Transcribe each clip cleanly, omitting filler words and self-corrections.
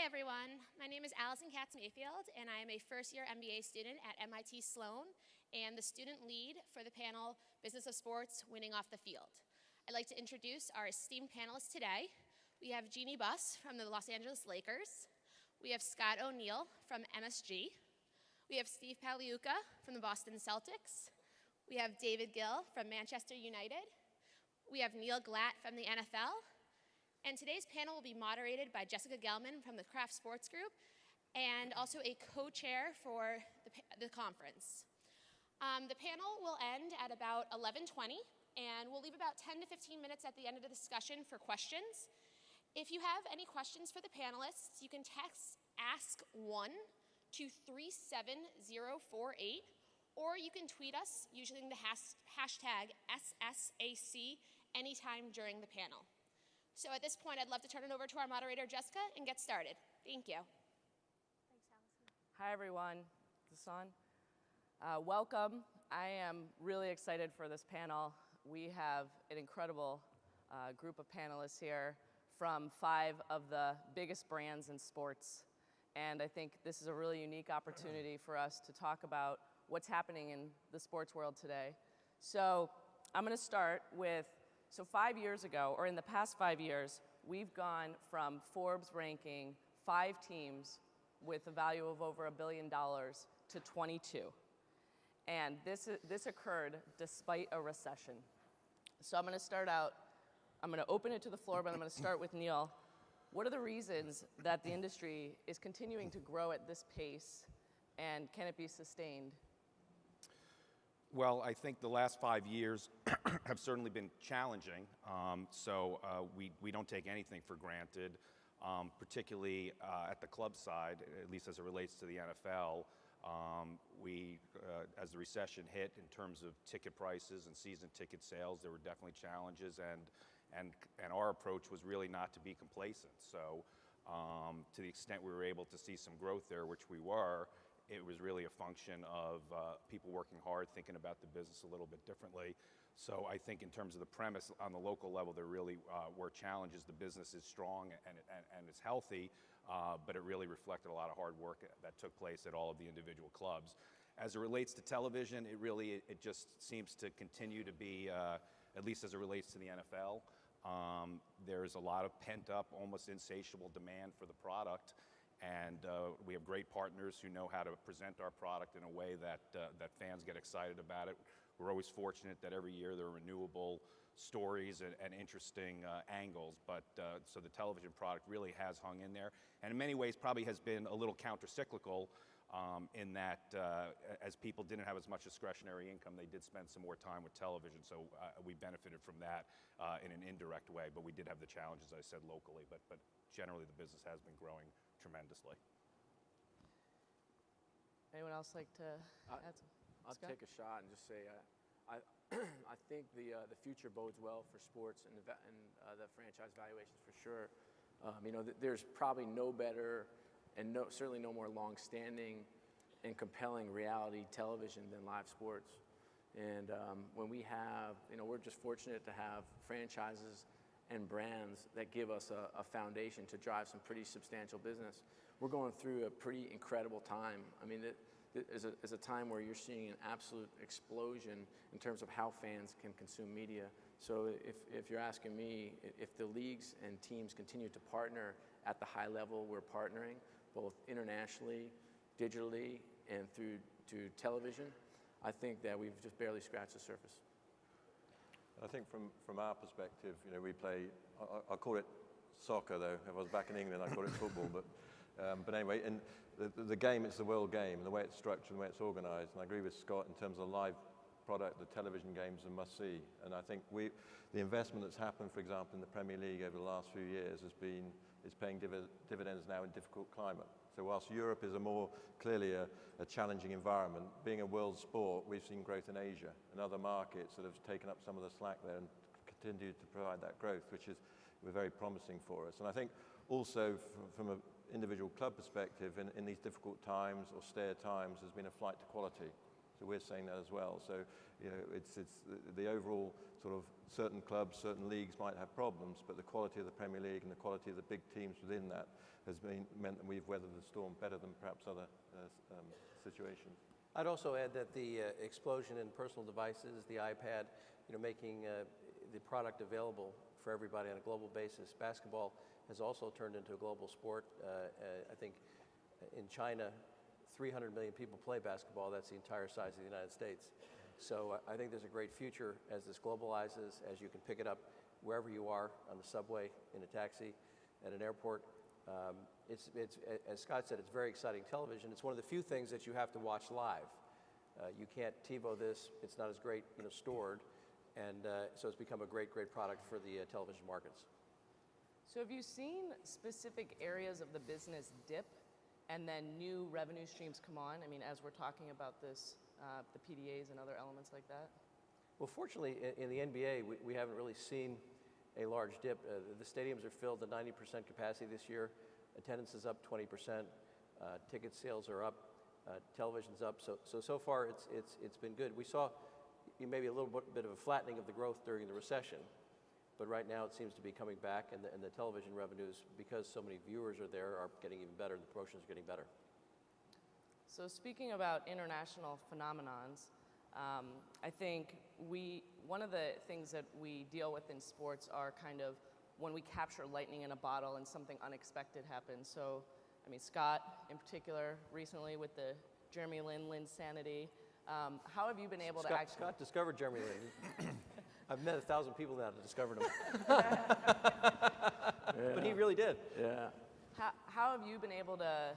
Hi everyone, my name is Allison Katz-Mayfield and I am a first-year MBA student at MIT Sloan and the student lead for the panel Business of Sports, Winning Off the Field. I'd like to introduce our esteemed panelists today. We have Jeanie Buss from the Los Angeles Lakers. We have Scott O'Neil from MSG. We have Steve Pagliuca from the Boston Celtics. We have David Gill from Manchester United. We have Neil Glatt from the NFL. And today's panel will be moderated by Jessica Gelman from the Kraft Sports Group and also a co-chair for the conference. The panel will end at about 11:20 and we'll leave about 10 to 15 minutes at the end of the discussion for questions. If you have any questions for the panelists, you can text ASK1 to 37048 or you can tweet us using the hashtag SSAC anytime during the panel. So at this point, I'd love to turn it over to our moderator, Jessica, and get started. Thank you. Thanks, Allison. Hi, everyone. Is this on? Welcome. I am really excited for this panel. We have an incredible group of panelists here from 5 of the biggest brands in sports. And I think this is a really unique opportunity for us to talk about what's happening in the sports world today. So I'm going to start with, so 5 years ago, or in the past 5 years, we've gone from Forbes ranking 5 teams with a value of over $1 billion to 22. And this occurred despite a recession. So I'm going to start out, I'm going to open it to the floor, but I'm going to start with Neil. What are the reasons that the industry is continuing to grow at this pace, and can it be sustained? Well, I think the last 5 years have certainly been challenging, so we don't take anything for granted, particularly at the club side, at least as it relates to the NFL. As the recession hit in terms of ticket prices and season ticket sales, there were definitely challenges, and our approach was really not to be complacent. So to the extent we were able to see some growth there, which we were, it was really a function of people working hard, thinking about the business a little bit differently. So I think in terms of the premise on the local level, there really were challenges. The business is strong and it's healthy, but it really reflected a lot of hard work that took place at all of the individual clubs. As it relates to television, it just seems to continue to be, at least as it relates to the NFL, there's a lot of pent up, almost insatiable demand for the product. And we have great partners who know how to present our product in a way that fans get excited about it. We're always fortunate that every year there are renewable stories and interesting angles, but so the television product really has hung in there. And in many ways probably has been a little counter-cyclical in that as people didn't have as much discretionary income, they did spend some more time with television, so we benefited from that in an indirect way. But we did have the challenges, as I said, locally, but generally the business has been growing tremendously. Anyone else like to add some? I'll take a shot and just say I think the future bodes well for sports and the franchise valuations for sure. There's probably no better and certainly no more long-standing and compelling reality television than live sports. And when we have, we're just fortunate to have franchises and brands that give us a foundation to drive some pretty substantial business. We're going through a pretty incredible time. I mean, it is a time where you're seeing an absolute explosion in terms of how fans can consume media. So if you're asking me, if the leagues and teams continue to partner at the high level we're partnering, both internationally, digitally, and through to television, I think that we've just barely scratched the surface. I think from our perspective, we play, I'll call it soccer though. If I was back in England, I'd call it football. But anyway, and the game, it's the world game, and the way it's structured and the way it's organized. And I agree with Scott in terms of live product, the television games are must see. And I think the investment that's happened, for example, in the Premier League over the last few years is paying dividends now in difficult climate. So whilst Europe is clearly a challenging environment, being a world sport, we've seen growth in Asia and other markets that have taken up some of the slack there and continue to provide that growth, which is very promising for us. And I think also from an individual club perspective, in these difficult times, austere times, there's been a flight to quality. So we're saying that as well. So it's the overall sort of certain clubs, certain leagues might have problems, but the quality of the Premier League and the quality of the big teams within that has meant that we've weathered the storm better than perhaps other situations. I'd also add that the explosion in personal devices, the iPad, making the product available for everybody on a global basis. Basketball has also turned into a global sport. I think in China, 300 million people play basketball. That's the entire size of the United States. So I think there's a great future as this globalizes, as you can pick it up wherever you are, on the subway, in a taxi, at an airport. It's as Scott said, it's very exciting television. It's one of the few things that you have to watch live. You can't TiVo this. It's not as great, stored. And so it's become a great product for the television markets. So have you seen specific areas of the business dip and then new revenue streams come on? I mean, as we're talking about this, the PDAs and other elements like that? Well, fortunately, in the NBA, we haven't really seen a large dip. The stadiums are filled to 90% capacity this year. Attendance is up 20%. Ticket sales are up. Television's up. So far, it's been good. We saw maybe a little bit of a flattening of the growth during the recession, but right now it seems to be coming back, and the television revenues, because so many viewers are there, are getting even better. The promotions are getting better. So speaking about international phenomenons, I think one of the things that we deal with in sports are kind of when we capture lightning in a bottle and something unexpected happens. So, I mean, Scott in particular, recently with the Jeremy Linsanity, how have you been able to actually... Scott discovered Jeremy Lin. I've met 1,000 people now that discovered him. But he really did. Yeah. How have you been able to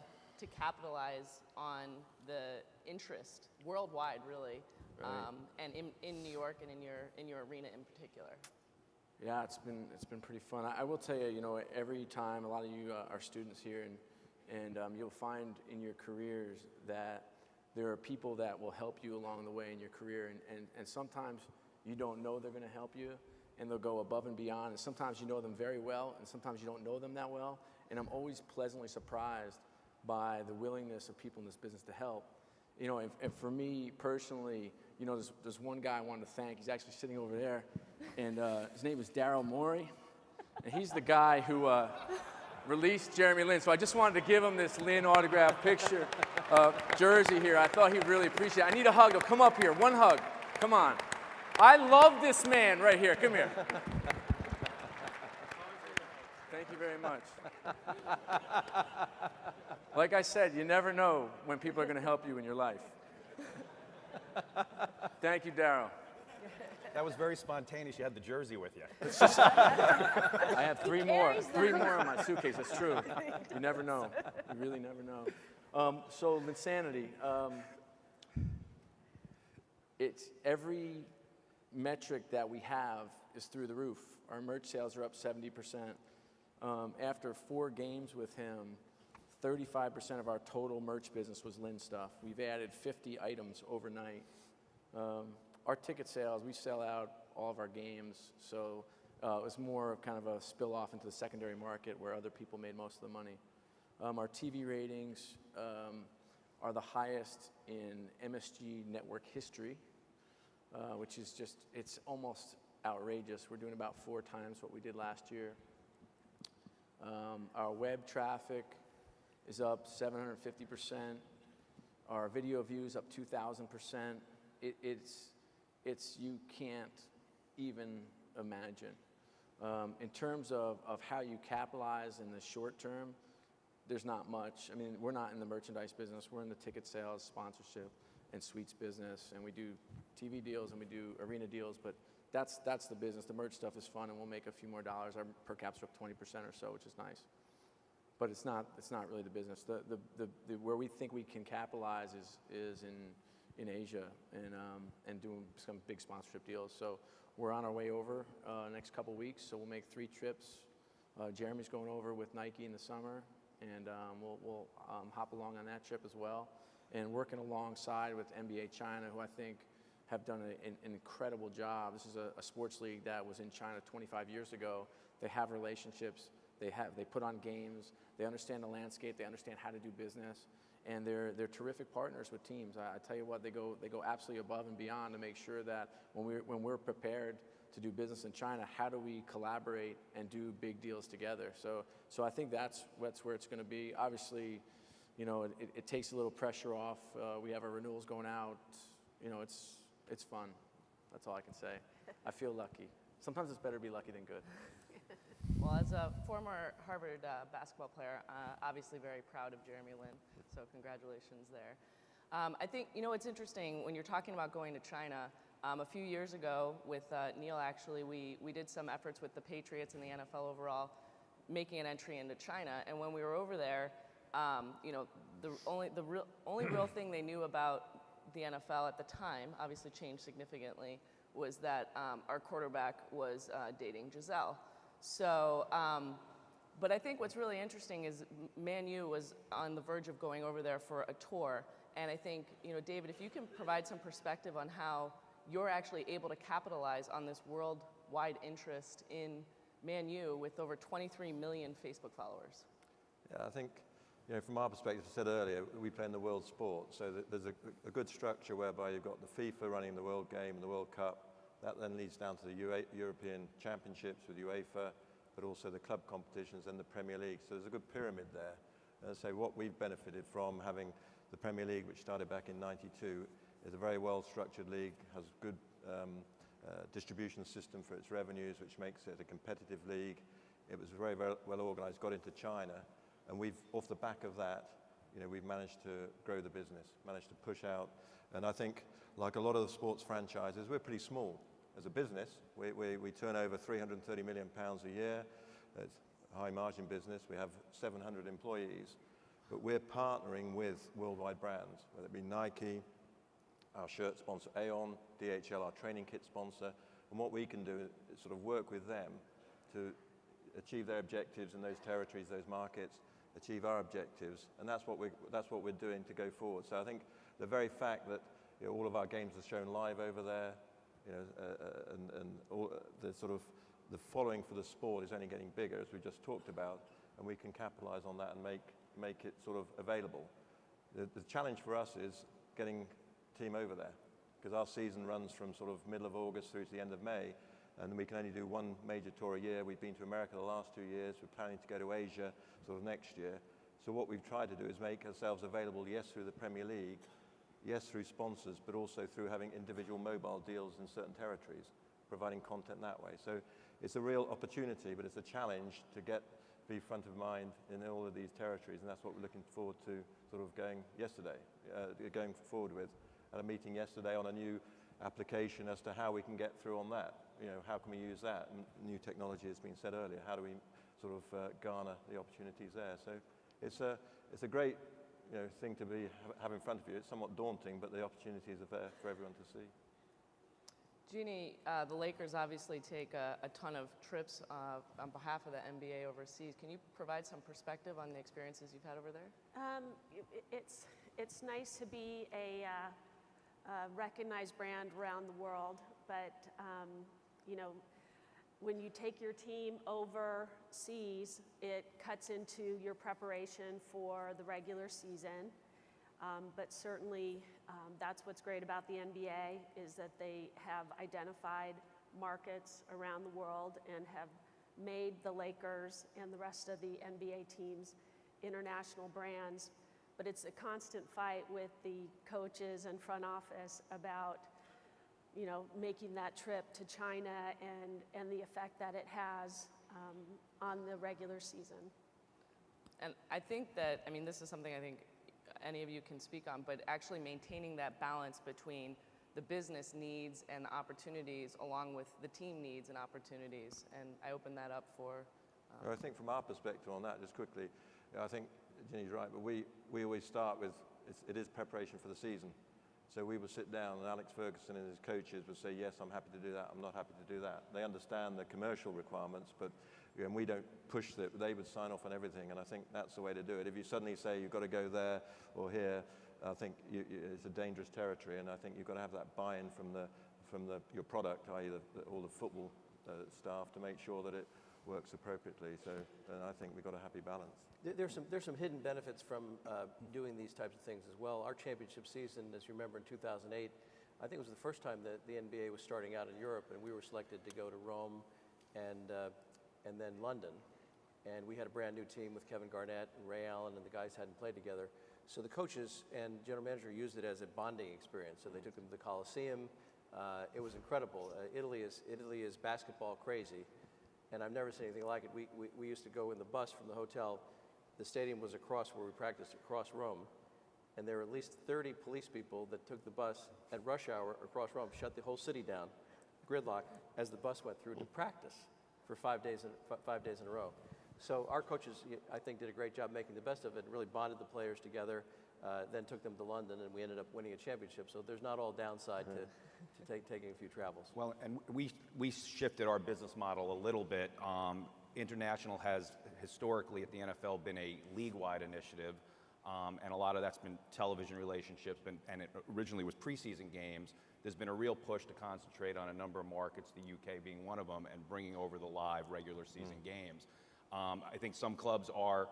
capitalize on the interest worldwide, really, Right. and in New York and in your arena in particular? Yeah, it's been pretty fun. I will tell you, every time, a lot of you are students here, and you'll find in your careers that there are people that will help you along the way in your career, and sometimes you don't know they're going to help you, and they'll go above and beyond, and sometimes you know them very well, and sometimes you don't know them that well, and I'm always pleasantly surprised by the willingness of people in this business to help. And for me personally, there's one guy I wanted to thank. He's actually sitting over there, and his name is Daryl Morey, and he's the guy who released Jeremy Lin. So I just wanted to give him this Lin autograph picture jersey here. I thought he'd really appreciate it. I need a hug. Come up here. One hug. Come on. I love this man right here. Come here. Thank you very much. Like I said, you never know when people are going to help you in your life. Thank you, Daryl. That was very spontaneous. You had the jersey with you. I have three more in my suitcase. That's true. You never know. You really never know. So Linsanity, it's every metric that we have is through the roof. Our merch sales are up 70%. After 4 games with him, 35% of our total merch business was Lin stuff. We've added 50 items overnight. Our ticket sales, we sell out all of our games, so it was more of kind of a spill off into the secondary market where other people made most of the money. Our TV ratings are the highest in MSG network history, which is just, it's almost outrageous. We're doing about 4 times what we did last year. Our web traffic is up 750%. Our video views up 2,000%. It's you can't even imagine. In terms of how you capitalize in the short term, there's not much. I mean, we're not in the merchandise business. We're in the ticket sales, sponsorship, and suites business, and we do TV deals and we do arena deals, but that's the business. The merch stuff is fun, and we'll make a few more dollars. Our per caps are up 20% or so, which is nice. But it's not really the business. The where we think we can capitalize is in Asia and doing some big sponsorship deals. So we're on our way over next couple weeks. So we'll make 3 trips. Jeremy's going over with Nike in the summer, and we'll hop along on that trip as well. And working alongside with NBA China, who I think have done an incredible job. This is a sports league that was in China 25 years ago. They have relationships. They put on games. They understand the landscape. They understand how to do business. and they're terrific partners with teams. I tell you what, they go absolutely above and beyond to make sure that when we're prepared to do business in China, how do we collaborate and do big deals together? So I think that's where it's going to be. Obviously, it takes a little pressure off. We have our renewals going out. It's fun. That's all I can say. I feel lucky. Sometimes it's better to be lucky than good. Well, as a former Harvard basketball player, obviously very proud of Jeremy Lin, so congratulations there. I think, it's interesting when you're talking about going to China. A few years ago with Neil, actually, we did some efforts with the Patriots and the NFL overall, making an entry into China. And when we were over there, the only real thing they knew about the NFL at the time, obviously changed significantly, was that our quarterback was dating Giselle. So, but I think what's really interesting is Man U was on the verge of going over there for a tour. And I think, David, if you can provide some perspective on how you're actually able to capitalize on this worldwide interest in Man U with over 23 million Facebook followers. Yeah, I think, from our perspective, as I said earlier, we play in the world sport, so there's a good structure whereby you've got the FIFA running the World Game and the World Cup. That then leads down to the European Championships with UEFA, but also the club competitions and the Premier League. So there's a good pyramid there. And so what we've benefited from having the Premier League, which started back in '92, is a very well-structured league, has a good distribution system for its revenues, which makes it a competitive league. It was very, very well organized, got into China, and we've, off the back of that, we've managed to grow the business, managed to push out. And I think, like a lot of the sports franchises, we're pretty small as a business. We turn over £330 million a year. It's a high margin business. We have 700 employees, but we're partnering with worldwide brands, whether it be Nike, our shirt sponsor Aon, DHL, our training kit sponsor, and what we can do is sort of work with them to achieve their objectives in those territories, those markets, achieve our objectives, and that's what we're doing to go forward. So I think the very fact that all of our games are shown live over there, and all the sort of the following for the sport is only getting bigger, as we just talked about, and we can capitalize on that and make it sort of available. The challenge for us is getting team over there, because our season runs from sort of middle of August through to the end of May, and we can only do one major tour a year. We've been to America the last 2 years. We're planning to go to Asia sort of next year. So what we've tried to do is make ourselves available, yes, through the Premier League, yes, through sponsors, but also through having individual mobile deals in certain territories, providing content that way. So it's a real opportunity, but it's a challenge to be front of mind in all of these territories, and that's what we're looking forward to sort of going forward with. At a meeting yesterday on a new application as to how we can get through on that. How can we use that? New technology has been said earlier. How do we sort of garner the opportunities there? So it's a great thing to have in front of you. It's somewhat daunting, but the opportunities are there for everyone to see. Jeannie, the Lakers obviously take a ton of trips on behalf of the NBA overseas. Can you provide some perspective on the experiences you've had over there? It's nice to be a recognized brand around the world, but when you take your team overseas, it cuts into your preparation for the regular season. But certainly, that's what's great about the NBA is that they have identified markets around the world and have made the Lakers and the rest of the NBA teams international brands. But it's a constant fight with the coaches and front office about, making that trip to China and the effect that it has on the regular season. And I think that, this is something I think any of you can speak on, but actually maintaining that balance between the business needs and the opportunities along with the team needs and opportunities. And I open that up for... I think from our perspective on that, just quickly, I think Ginny's right, but we always start with, it is preparation for the season. So we would sit down and Alex Ferguson and his coaches would say, yes, I'm happy to do that, I'm not happy to do that. They understand the commercial requirements, but we don't push it. They would sign off on everything, and I think that's the way to do it. If you suddenly say you've got to go there or here, I think it's a dangerous territory, and I think you've got to have that buy-in from your product, i.e. all the football staff, to make sure that it works appropriately. So then I think we've got a happy balance. There's some hidden benefits from doing these types of things as well. Our championship season, as you remember, in 2008, I think it was the first time that the NBA was starting out in Europe, and we were selected to go to Rome and then London. And we had a brand new team with Kevin Garnett and Ray Allen, and the guys hadn't played together. So the coaches and general manager used it as a bonding experience. So they took them to the Coliseum. It was incredible. Italy is basketball crazy, and I've never seen anything like it. We used to go in the bus from the hotel. The stadium was across where we practiced, across Rome, and there were at least 30 police people that took the bus at rush hour across Rome, shut the whole city down, gridlock, as the bus went through to practice for 5 days in a row. So our coaches, I think, did a great job making the best of it and really bonded the players together, then took them to London, and we ended up winning a championship. So there's not all downside to taking a few travels. Well, and we shifted our business model a little bit. International has historically at the NFL been a league-wide initiative, and a lot of that's been television relationships, and it originally was preseason games. There's been a real push to concentrate on a number of markets, the UK being one of them, and bringing over the live regular season games. I think some clubs are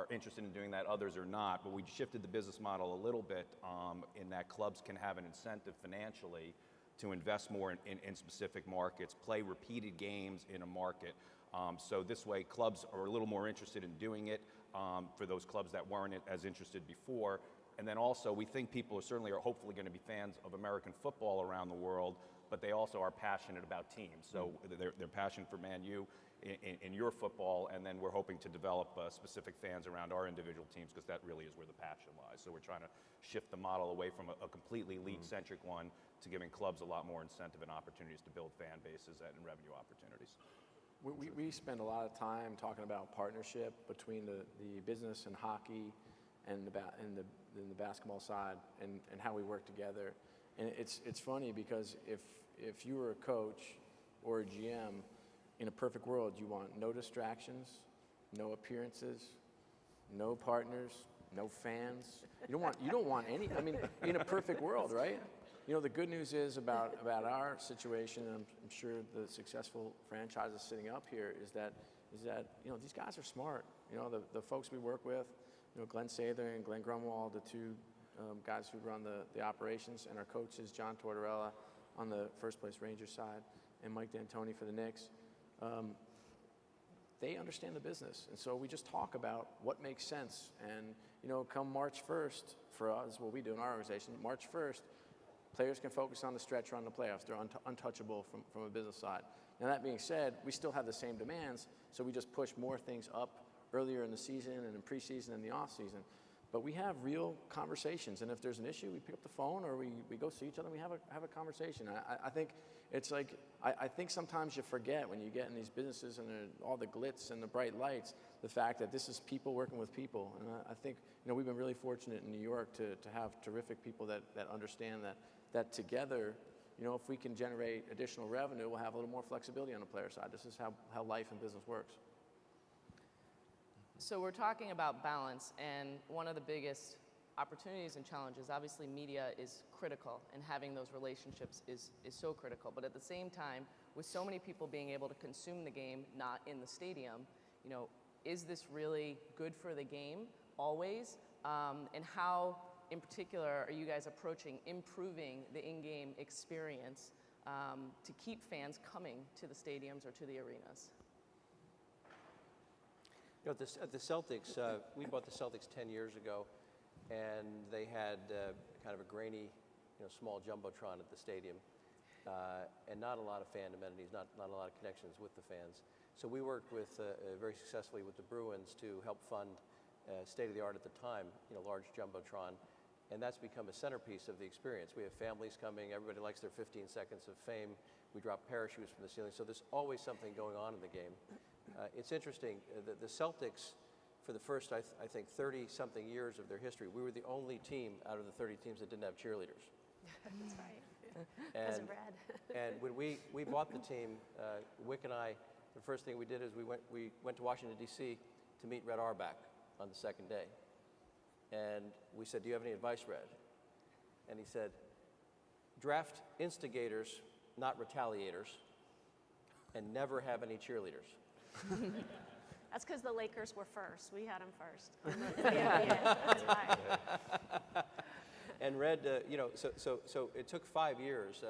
interested in doing that, others are not, but we shifted the business model a little bit in that clubs can have an incentive financially to invest more in specific markets, play repeated games in a market. So this way, clubs are a little more interested in doing it for those clubs that weren't as interested before. And then also, we think people are hopefully going to be fans of American football around the world, but they also are passionate about teams. So they're passionate for Man U in your football, and then we're hoping to develop specific fans around our individual teams, because that really is where the passion lies. So we're trying to shift the model away from a completely league-centric one to giving clubs a lot more incentive and opportunities to build fan bases and revenue opportunities. We spend a lot of time talking about partnership between the business and hockey and the basketball side, and how we work together. And it's funny because if you were a coach or a GM, in a perfect world, you want no distractions, no appearances, no partners, no fans. You don't want any. I mean, in a perfect world, right? You know, the good news is about our situation, and I'm sure the successful franchises sitting up here is that you know, these guys are smart. You know, the folks we work with, you know, Glenn Sather and Glenn Grunwald, the two guys who run the operations, and our coach is John Tortorella on the First Place Rangers side, and Mike D'Antoni for the Knicks. They understand the business, and so we just talk about what makes sense. And you know, come March 1st, for us, what we do in our organization, March 1st, players can focus on the stretch run, the playoffs. They're untouchable from a business side. Now that being said, we still have the same demands, so we just push more things up earlier in the season and in preseason and the off season. But we have real conversations, and if there's an issue, we pick up the phone or we go see each other and we have a conversation. I think it's like, I think sometimes you forget when you get in these businesses and all the glitz and the bright lights, the fact that this is people working with people. And I think, you know, we've been really fortunate in New York to have terrific people that understand that together, you know, if we can generate additional revenue, we'll have a little more flexibility on the player side. This is how life and business works. So we're talking about balance, and one of the biggest opportunities and challenges, obviously media is critical, and having those relationships is so critical. But at the same time, with so many people being able to consume the game, not in the stadium, you know, is this really good for the game always? And how, in particular, are you guys approaching improving the in-game experience to keep fans coming to the stadiums or to the arenas? You know, at the Celtics, we bought the Celtics 10 years ago, and they had kind of a grainy, you know, small jumbotron at the stadium, and not a lot of fan amenities, not a lot of connections with the fans. So we worked with very successfully with the Bruins to help fund state-of-the-art at the time, you know, large jumbotron, and that's become a centerpiece of the experience. We have families coming, everybody likes their 15 seconds of fame. We drop parachutes from the ceiling, so there's always something going on in the game. It's interesting, the Celtics, for the first, I think, 30-something years of their history, we were the only team out of the 30 teams that didn't have cheerleaders. That's right. And, and when we bought the team, Wick and I, the first thing we did is we went to Washington, D.C. to meet Red Auerbach on the second day. And we said, do you have any advice, Red? And he said, draft instigators, not retaliators, and never have any cheerleaders. That's because the Lakers were first. We had them first. In the NBA. That's why. And Red, so it took 5 years.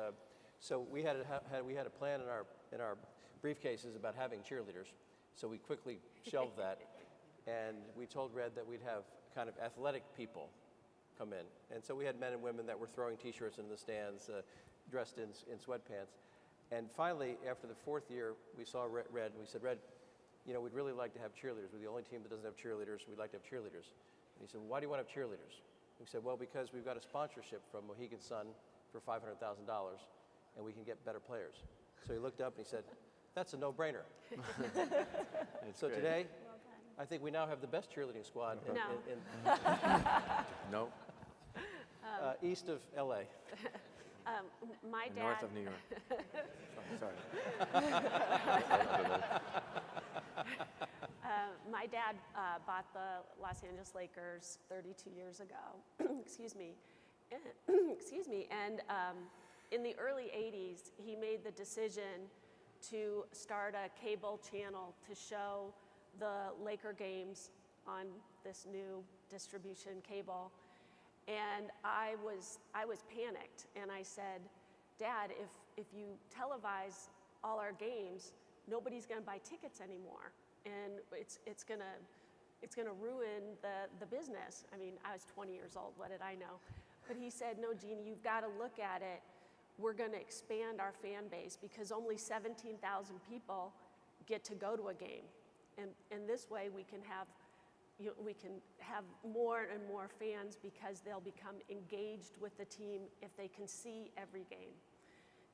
So we had a plan in our briefcases about having cheerleaders. So we quickly shelved that, and we told Red that we'd have kind of athletic people come in. And so we had men and women that were throwing T-shirts in the stands, dressed in sweatpants. And finally, after the 4th year, we saw Red, and we said, Red, we'd really like to have cheerleaders. We're the only team that doesn't have cheerleaders. We'd like to have cheerleaders. And he said, well, why do you want to have cheerleaders? We said, well, because we've got a sponsorship from Mohegan Sun for $500,000, and we can get better players. So he looked up and he said, that's a no-brainer. So great. today, I think we now have the best cheerleading squad No. east of LA. My dad. North of New York. Sorry. My dad bought the Los Angeles Lakers 32 years ago. Excuse me. Excuse me. And in the early 80s, he made the decision to start a cable channel to show the Laker games on this new distribution cable. And I was panicked, and I said, Dad, if you televise all our games, nobody's going to buy tickets anymore, and it's going to ruin the business. I mean, I was 20 years old. What did I know? But he said, no, Jeannie, you've got to look at it. We're going to expand our fan base because only 17,000 people get to go to a game, and this way we can have more and more fans because they'll become engaged with the team if they can see every game.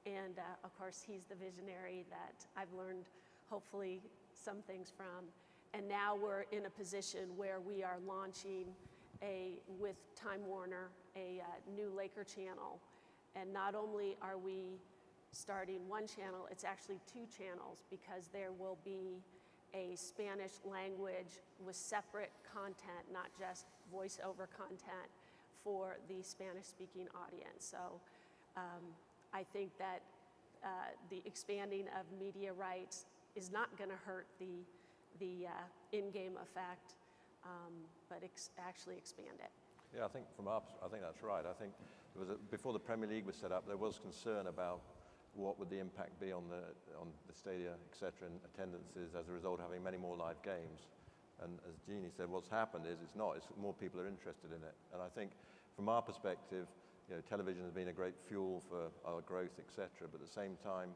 And of course, he's the visionary that I've learned, hopefully, some things from. And now we're in a position where we are launching with Time Warner, a new Laker channel. And not only are we starting one channel, it's actually 2 channels because there will be a Spanish language with separate content, not just voiceover content for the Spanish-speaking audience. So I think that the expanding of media rights is not going to hurt the in-game effect, but actually expand it. Yeah, I think I think that's right. I think before the Premier League was set up, there was concern about what would the impact be on the stadia, etc., and attendances as a result of having many more live games. And as Jeannie said, what's happened is it's more people are interested in it. And I think from our perspective, television has been a great fuel for our growth, etc. But at the same time,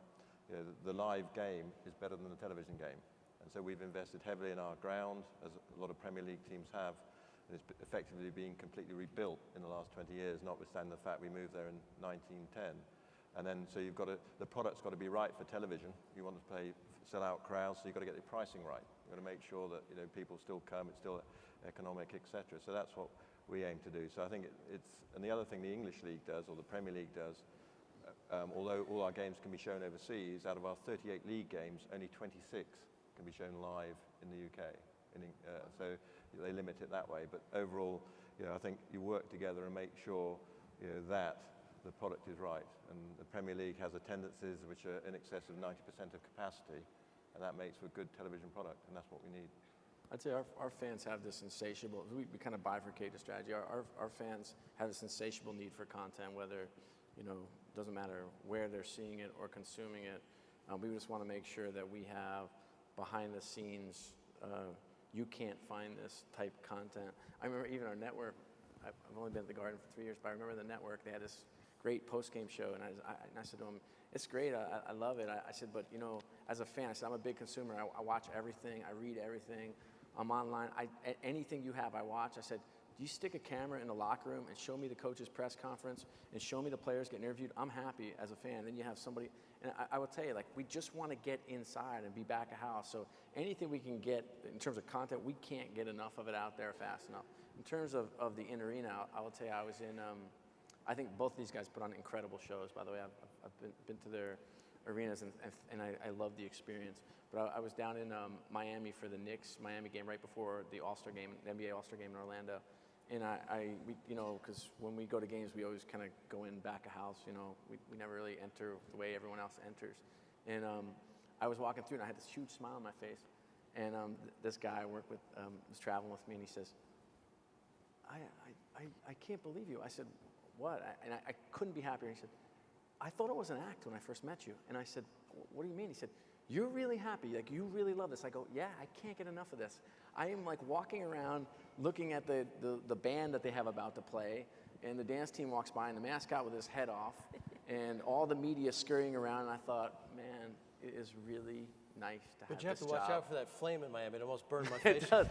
the live game is better than the television game. And so we've invested heavily in our ground, as a lot of Premier League teams have. And it's effectively been completely rebuilt in the last 20 years, notwithstanding the fact we moved there in 1910. And then, so the product's got to be right for television. You want to sell out crowds, so you've got to get the pricing right. You've got to make sure that people still come, it's still economic, etc. So that's what we aim to do. So I think and the other thing the English League does, or the Premier League does, although all our games can be shown overseas, out of our 38 league games, only 26 can be shown live in the UK. So they limit it that way. But overall, I think you work together and make sure that the product is right. And the Premier League has attendances which are in excess of 90% of capacity, and that makes for a good television product, and that's what we need. I'd say our fans have this insatiable, we kind of bifurcate the strategy. Our fans have this insatiable need for content, whether, doesn't matter where they're seeing it or consuming it. We just want to make sure that we have behind the scenes, you can't find this type content. I remember even our network, I've only been at the Garden for 3 years, but I remember the network, they had this great post-game show, and I said to him, it's great, I love it. I said, but as a fan, I said, I'm a big consumer. I watch everything, I read everything. I'm online. Anything you have, I watch. I said, do you stick a camera in the locker room and show me the coach's press conference and show me the players getting interviewed? I'm happy as a fan. Then you have somebody, and I will tell you, we just want to get inside and be back of house. So anything we can get in terms of content, we can't get enough of it out there fast enough. In terms of the in-arena, I will tell you, I was in, I think both of these guys put on incredible shows, by the way. I've been to their arenas, and I love the experience. But I was down in Miami for the Knicks-Miami game right before the All-Star game, the NBA All-Star game in Orlando. And we because when we go to games, we always kind of go in back of house, we never really enter the way everyone else enters. And I was walking through, and I had this huge smile on my face. And this guy I work with was traveling with me, and he says, I can't believe you. I said, what? I couldn't be happier. He said, I thought it was an act when I first met you. And I said, what do you mean? He said, you're really happy, like you really love this. I go, yeah, I can't get enough of this. I am like walking around looking at the band that they have about to play, and the dance team walks by, and the mascot with his head off, and all the media scurrying around, and I thought, man, it is really nice to have But you have this to watch job. out for that flame in Miami. It almost burned my face. It does.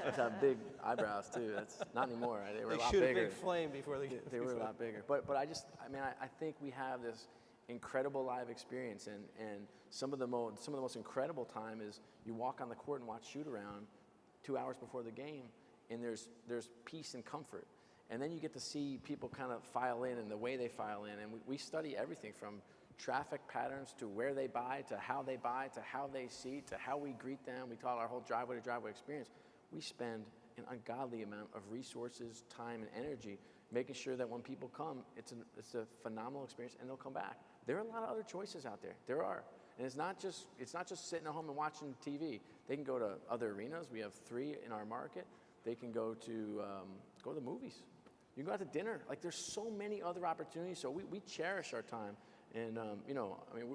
It's have big eyebrows too. That's not anymore. They were a They lot shoot bigger. a big flame before they get. They were a lot bigger. But I think we have this incredible live experience, and some of the most incredible time is you walk on the court and watch shoot around 2 hours before the game, and there's peace and comfort. And then you get to see people kind of file in and the way they file in, and we study everything from traffic patterns to where they buy to how they seat to how we greet them. We taught our whole driveway to driveway experience. We spend an ungodly amount of resources, time, and energy making sure that when people come, it's a phenomenal experience and they'll come back. There are a lot of other choices out there. There are. And it's not just sitting at home and watching TV. They can go to other arenas. We have 3 in our market. They can go to the movies. You can go out to dinner. Like, there's so many other opportunities. So we cherish our time. And,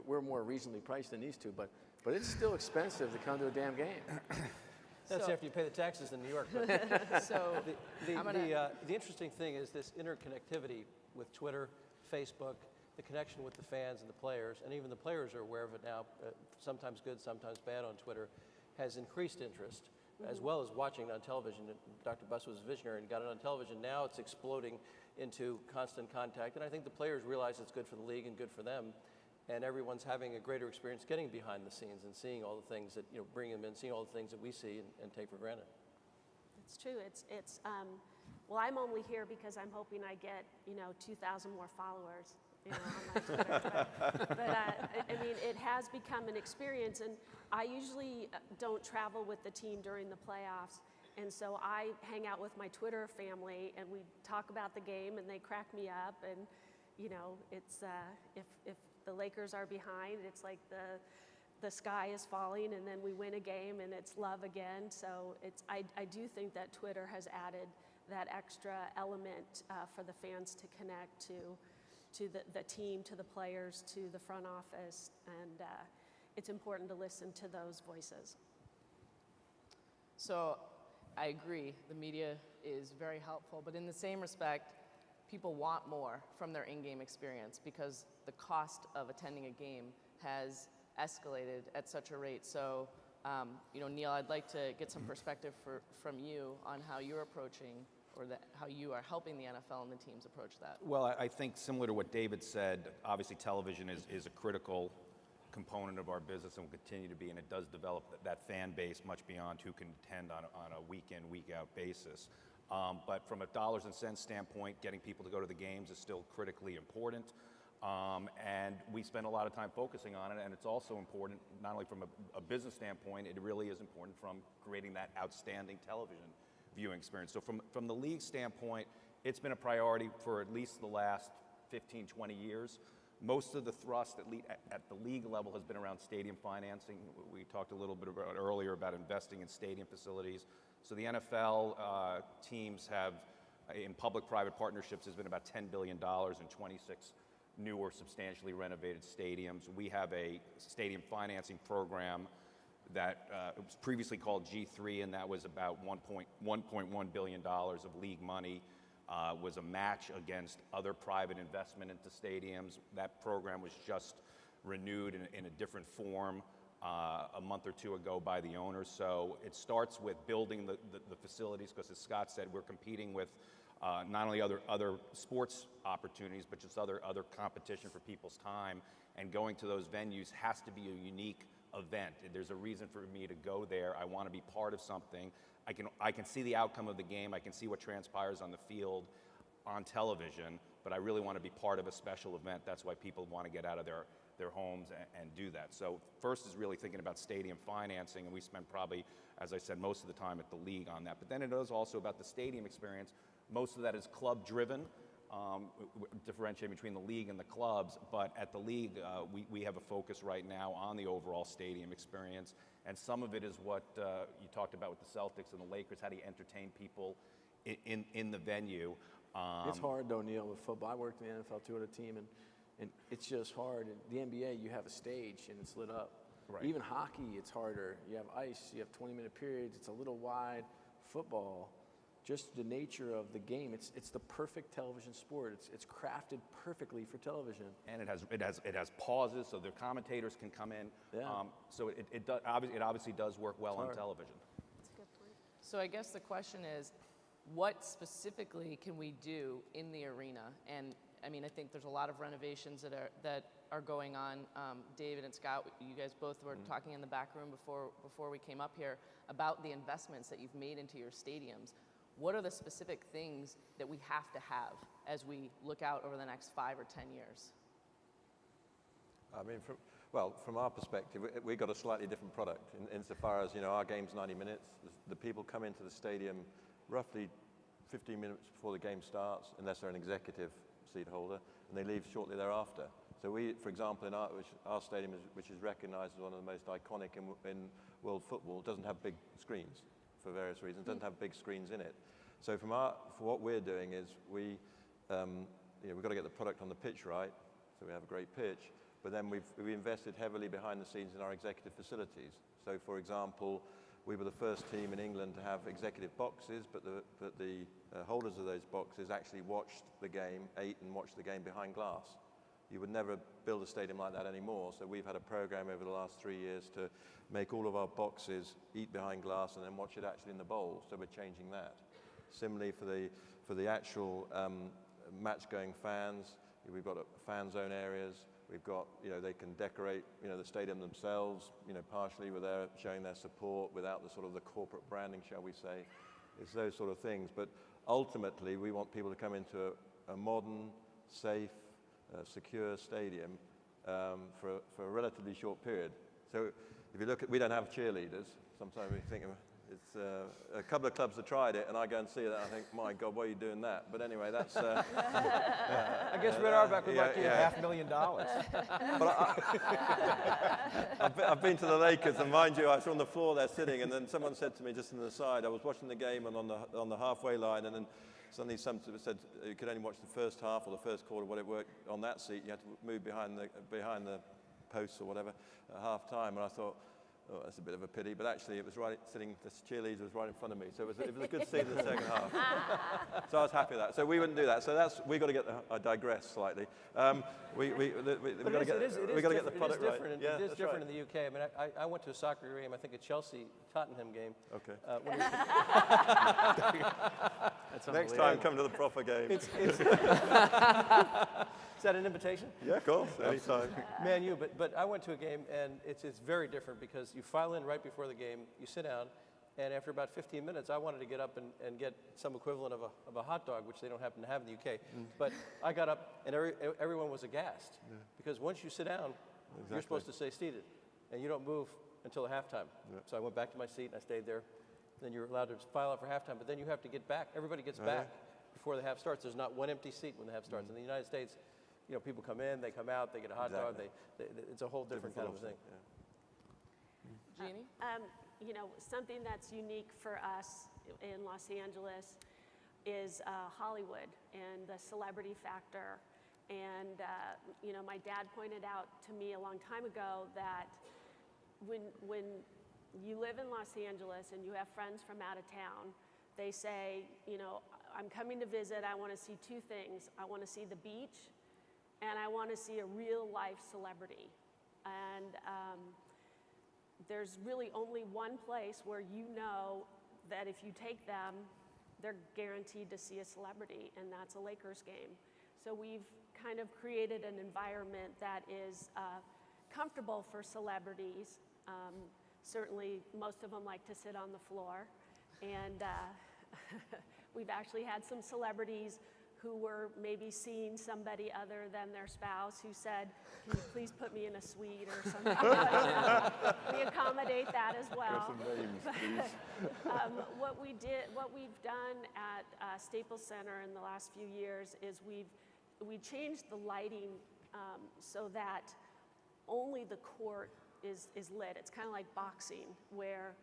we're more reasonably priced than these two, but it's still expensive to come to a damn game. That's So- after you pay the taxes in New York. But So I'm gonna, the interesting thing is this interconnectivity with Twitter, Facebook, the connection with the fans and the players, and even the players are aware of it now, sometimes good, sometimes bad on Twitter, has increased interest, as well as watching it on television. Dr. Buss was a visionary and got it on television. Now it's exploding into constant contact, and I think the players realize it's good for the league and good for them, and everyone's having a greater experience getting behind the scenes and seeing all the things that, bring them in, seeing all the things that we see and take for granted. It's true. Well, I'm only here because I'm hoping I get 2,000 more followers on my Twitter. But it has become an experience, and I usually don't travel with the team during the playoffs, and so I hang out with my Twitter family, and we talk about the game, and they crack me up, and it's if the Lakers are behind, it's like the sky is falling, and then we win a game, and it's love again. So I do think that Twitter has added that extra element for the fans to connect to the team, to the players, to the front office, and it's important to listen to those voices. So I agree, the media is very helpful, but in the same respect, people want more from their in-game experience because the cost of attending a game has escalated at such a rate. So, Neil, I'd like to get some perspective from you on how you're approaching or how you are helping the NFL and the teams approach that. Well, I think similar to what David said, obviously television is a critical component of our business and will continue to be, and it does develop that fan base much beyond who can attend on a week-in, week-out basis. But from a dollars and cents standpoint, getting people to go to the games is still critically important. And we spend a lot of time focusing on it, and it's also important, not only from a business standpoint, it really is important from creating that outstanding television viewing experience. So from the league standpoint, it's been a priority for at least the last 15, 20 years. Most of the thrust at the league level has been around stadium financing. We talked a little bit about earlier about investing in stadium facilities. So the NFL teams have, in public-private partnerships, has been about $10 billion in 26 new or substantially renovated stadiums. We have a stadium financing program that it was previously called G3, and that was about $1.1 billion of league money. Was a match against other private investment into stadiums. That program was just renewed in a different form a month or two ago by the owners. So it starts with building the facilities, because as Scott said, we're competing with not only other sports opportunities, but just other competition for people's time. And going to those venues has to be a unique event. There's a reason for me to go there. I want to be part of something. I can see the outcome of the game. I can see what transpires on the field on television, but I really want to be part of a special event. That's why people want to get out of their homes and do that. So first is really thinking about stadium financing, and we spend probably, as I said, most of the time at the league on that. But then it is also about the stadium experience. Most of that is club driven. differentiating between the league and the clubs, but at the league, we have a focus right now on the overall stadium experience, and some of it is what you talked about with the Celtics and the Lakers. How do you entertain people in the venue? It's hard though, Neil, with football. I worked in the NFL too at a team, and it's just hard. In the NBA, you have a stage and it's lit up. Right. Even hockey, it's harder. You have ice, you have 20-minute periods, it's a little wide. Football, just the nature of the game, it's the perfect television sport. It's crafted perfectly for television. And it has pauses, so the commentators can come in. Yeah. So it obviously does work well on television. That's a good point. So I guess the question is, what specifically can we do in the arena? And I mean, I think there's a lot of renovations that are going on. David and Scott, you guys both were talking in the back room before we came up here about the investments that you've made into your stadiums. What are the specific things that we have to have as we look out over the next 5 or 10 years? I mean, from our perspective, we got a slightly different product insofar as, our game's 90 minutes. The people come into the stadium roughly 15 minutes before the game starts, unless they're an executive seat holder, and they leave shortly thereafter. So we, for example, in our stadium, which is recognized as one of the most iconic in world football, doesn't have big screens for various reasons, doesn't have big screens in it. So for what we're doing is we've got to get the product on the pitch right, so we have a great pitch, but then we've invested heavily behind the scenes in our executive facilities. So for example, we were the first team in England to have executive boxes, but the holders of those boxes actually watched the game, ate and watched the game behind glass. You would never build a stadium like that anymore, so we've had a program over the last 3 years to make all of our boxes eat behind glass and then watch it actually in the bowl, so we're changing that. Similarly, for the actual match-going fans, we've got fan zone areas. We've got, they can decorate, the stadium themselves, partially with showing their support without the sort of the corporate branding, shall we say. It's those sort of things. But ultimately, we want people to come into a modern, safe, secure stadium for a relatively short period. So if you look at, we don't have cheerleaders. Sometimes we think it's a couple of clubs have tried it, and I go and see that, and I think, my God, why are you doing that? But anyway, that's... I guess Red Auerbach would like to get $500,000. But I've been to the Lakers, and mind you, I was on the floor there sitting, and then someone said to me just on the side, I was watching the game and on the halfway line, and then suddenly someone said you could only watch the first half or the first quarter, what it worked on that seat. You had to move behind the posts or whatever at half time, and I thought, oh, that's a bit of a pity, but actually it was the cheerleader was right in front of me, so it was a good seat in the second half. So I was happy with that. So we wouldn't do that. So we got to get I digress slightly. We got to get the product right. It is different in the UK. I mean, I went to a soccer game, I think a Chelsea-Tottenham game. Okay. That's Next time, come to the proper game. Is that an invitation? Yeah, of course. Anytime. Man, but I went to a game, and it's very different because you file in right before the game, you sit down, and after about 15 minutes, I wanted to get up and get some equivalent of a hot dog, which they don't happen to have in the UK. But I got up, and everyone was aghast because once you sit down, you're supposed to stay seated, and you don't move until halftime. Yeah. So I went back to my seat, and I stayed there. Then you're allowed to file out for halftime, but then you have to get back. Everybody gets back before the half starts. There's not one empty seat when the half starts. In the United States, people come in, they come out, they get a hot dog. It's a whole different kind of thing. Yeah. Jeannie? Something that's unique for us in Los Angeles is Hollywood and the celebrity factor. And, my dad pointed out to me a long time ago that when you live in Los Angeles and you have friends from out of town, they say, I'm coming to visit, I want to see two things. I want to see the beach, and I want to see a real-life celebrity. And there's really only one place where you know that if you take them, they're guaranteed to see a celebrity, and that's a Lakers game. So we've kind of created an environment that is comfortable for celebrities. Certainly, most of them like to sit on the floor. And we've actually had some celebrities who were maybe seeing somebody other than their spouse who said, "Can you please put me in a suite or something?" We accommodate that as well. What we've done at Staples Center in the last few years is we changed the lighting so that only the court is lit. It's kind of like boxing, where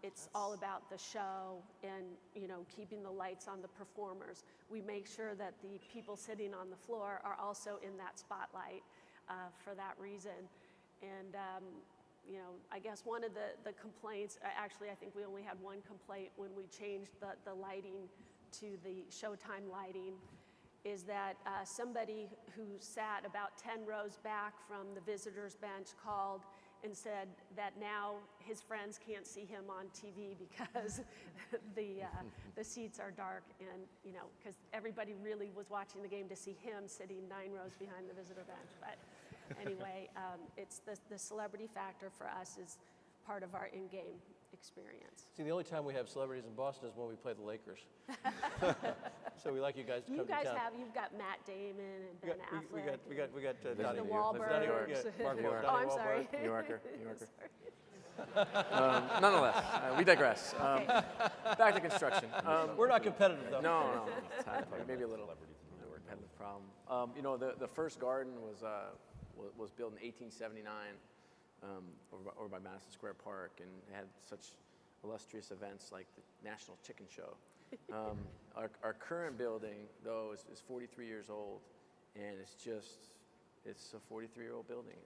it's all about the show and, you know, keeping the lights on the performers. We make sure that the people sitting on the floor are also in that spotlight for that reason. And you know, I guess one of the complaints, actually I think we only had one complaint when we changed the lighting to the Showtime lighting, is that somebody who sat about 10 rows back from the visitors bench called and said that now his friends can't see him on TV because the seats are dark, and, you know, because everybody really was watching the game to see him sitting 9 rows behind the visitor bench. But anyway, it's the celebrity factor for us is part of our in-game experience. See, the only time we have celebrities in Boston is when we play the Lakers. So we like you guys to come You guys to town. you've got Matt Damon and Ben Affleck. We got the Donnie. Wahlbergs. Mark New York. Oh, I'm Wahlberg. sorry. New Yorker. Nonetheless, we digress. Back to construction. We're not competitive, though. No. Maybe a little repetitive problem. You know, the first garden was built in 1879 over by Madison Square Park, and had such illustrious events like the National Chicken Show. Our current building, though, is 43 years old, and it's a 43-year-old building.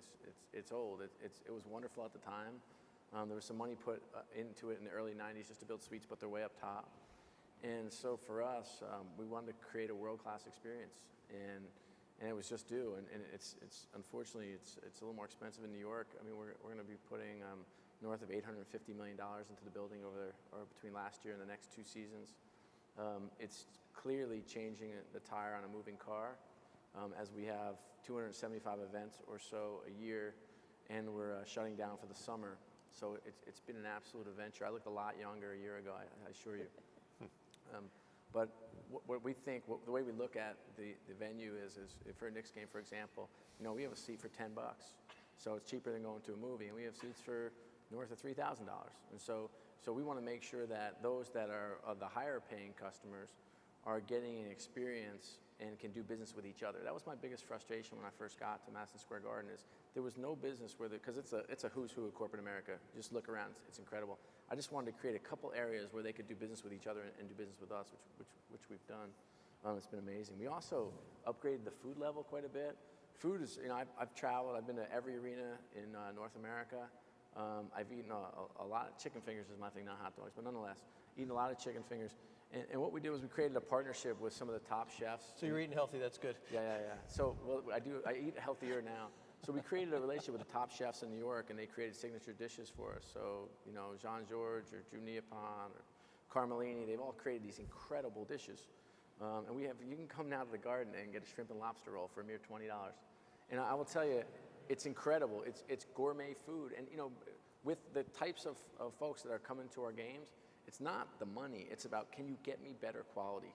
It's old. It was wonderful at the time. There was some money put into it in the early 90s just to build suites, but they're way up top. And so for us, we wanted to create a world-class experience, and it was just due. And it's unfortunately it's a little more expensive in New York. I mean, we're going to be putting north of $850 million into the building between last year and the next 2 seasons. It's clearly changing the tire on a moving car, as we have 275 events or so a year, and we're shutting down for the summer. So it's been an absolute adventure. I looked a lot younger a year ago, I assure you. But what we think, the way we look at the venue is if for a Knicks game, for example, you know, we have a seat for $10, so it's cheaper than going to a movie, and we have seats for north of $3,000. And so we want to make sure that those that are the higher paying customers are getting an experience and can do business with each other. That was my biggest frustration when I first got to Madison Square Garden, is there was no business because it's a who's who of corporate America. Just look around, it's incredible. I just wanted to create a couple areas where they could do business with each other and do business with us, which we've done. It's been amazing. We also upgraded the food level quite a bit. Food is, you know, I've traveled, I've been to every arena in North America. I've eaten a lot of chicken fingers is my thing, not hot dogs, but nonetheless, eaten a lot of chicken fingers. And what we did was we created a partnership with some of the top chefs. So you're eating healthy, that's good. Yeah. So, well, I eat healthier now. So we created a relationship with the top chefs in New York, and they created signature dishes for us. So, you know, Jean-Georges or Drew Neapolitan or Carmelini, they've all created these incredible dishes. And you can come now to the garden and get a shrimp and lobster roll for a mere $20. And I will tell you, it's incredible. It's gourmet food. And, you know, with the types of folks that are coming to our games, it's not the money. It's about, can you get me better quality?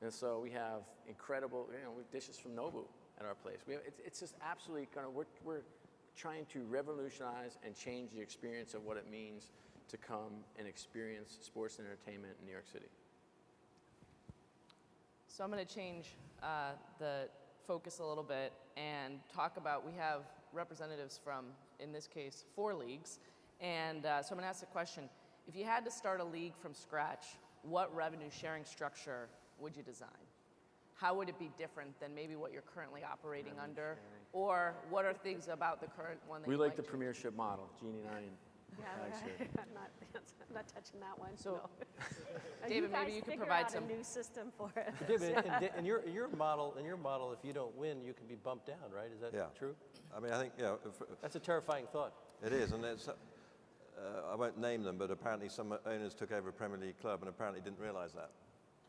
And so we have incredible, you know, dishes from Nobu at our place. It's just absolutely kind of, we're trying to revolutionize and change the experience of what it means to come and experience sports and entertainment in New York City. So I'm going to change the focus a little bit and talk about, we have representatives from, in this case, 4 leagues. And so I'm going to ask the question, if you had to start a league from scratch, what revenue sharing structure would you design? How would it be different than maybe what you're currently operating under? Or what are things about the current one that We you like the change? premiership model, Jeannie and I. I'm not touching that one. So, no. David, maybe you could provide some. You guys figure out a new system for it. David, in your model, if you don't win, you can be bumped down, right? Is that true? I mean, I think, yeah. That's a terrifying thought. It is, and it's, I won't name them, but apparently some owners took over a Premier League club and apparently didn't realise that.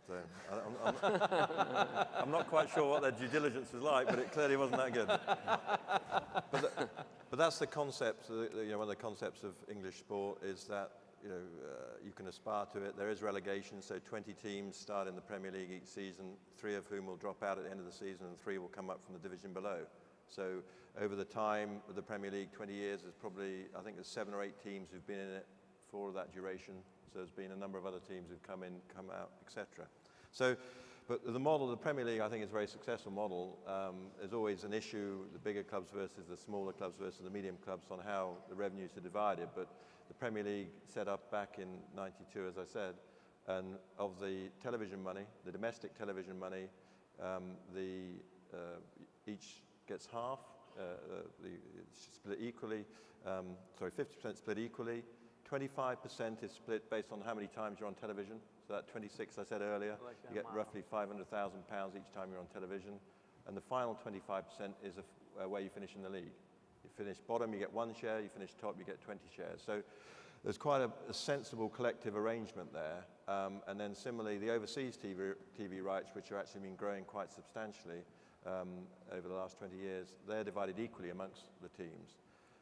So I'm not quite sure what their due diligence was like, but it clearly wasn't that good. But that's the concept. You know, one of the concepts of English sport is that you can aspire to it. There is relegation, so 20 teams start in the Premier League each season, 3 of whom will drop out at the end of the season, and 3 will come up from the division below. So over the time of the Premier League, 20 years, there's probably, I think there's 7 or 8 teams who've been in it for that duration. So there's been a number of other teams who've come in, come out, etc. So, but the model of the Premier League, I think, is a very successful model. There's always an issue, the bigger clubs versus the smaller clubs versus the medium clubs, on how the revenues are divided. But the Premier League set up back in '92, as I said, and of the television money, the domestic television money, each gets half, it's split equally, 50% split equally, 25% is split based on how many times you're on television. So that 26 I said earlier, you get roughly £500,000 each time you're on television. And the final 25% is where you finish in the league. You finish bottom, you get 1 share, you finish top, you get 20 shares. So there's quite a sensible collective arrangement there. And then similarly, the overseas TV rights, which have actually been growing quite substantially over the last 20 years, they're divided equally amongst the teams.